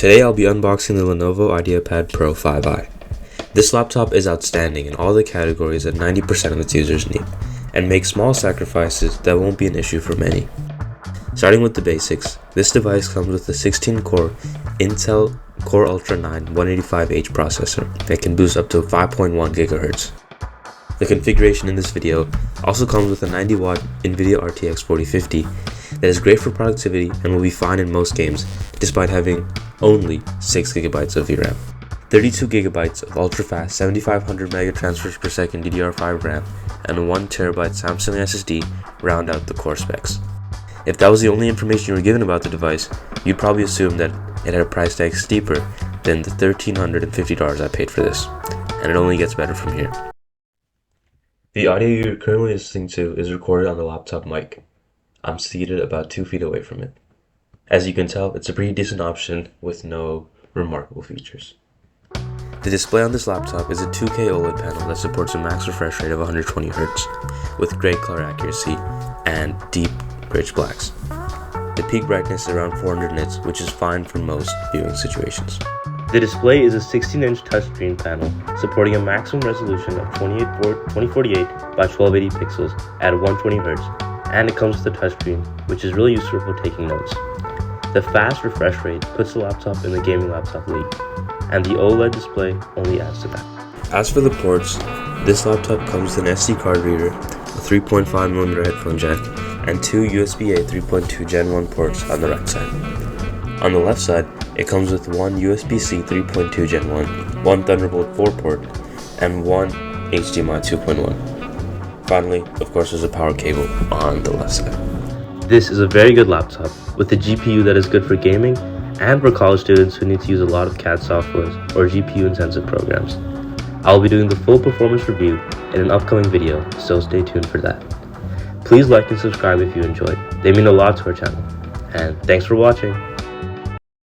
Today I'll be unboxing the Lenovo IdeaPad Pro 5i. This laptop is outstanding in all the categories that 90% of its users need, and makes small sacrifices that won't be an issue for many. Starting with the basics, this device comes with a 16-core Intel Core Ultra 9 185H processor that can boost up to 5.1 GHz. The configuration in this video also comes with a 90-watt Nvidia RTX 4050 that is great for productivity and will be fine in most games despite having only 6GB of VRAM. 32GB of ultra-fast 7500 mega transfers per second DDR5 RAM and a 1TB Samsung SSD round out the core specs. If that was the only information you were given about the device, you'd probably assume that it had a price tag steeper than the $1,350 I paid for this, and it only gets better from here. The audio you're currently listening to is recorded on the laptop mic. I'm seated about 2 feet away from it. As you can tell, it's a pretty decent option with no remarkable features. The display on this laptop is a 2K OLED panel that supports a max refresh rate of 120Hz with great color accuracy and deep rich blacks. The peak brightness is around 400 nits, which is fine for most viewing situations. The display is a 16-inch touchscreen panel supporting a maximum resolution of 2048 by 1280 pixels at 120Hz, and it comes with a touchscreen, which is really useful for taking notes. The fast refresh rate puts the laptop in the gaming laptop league, and the OLED display only adds to that. As for the ports, this laptop comes with an SD card reader, a 3.5mm headphone jack, and 2 USB-A 3.2 Gen 1 ports on the right side. On the left side, it comes with one USB-C 3.2 Gen 1, one Thunderbolt 4 port, and one HDMI 2.1. Finally, of course, there's a power cable on the left side. This is a very good laptop with a GPU that is good for gaming and for college students who need to use a lot of CAD softwares or GPU-intensive programs. I'll be doing the full performance review in an upcoming video, so stay tuned for that. Please like and subscribe if you enjoyed. They mean a lot to our channel. And thanks for watching.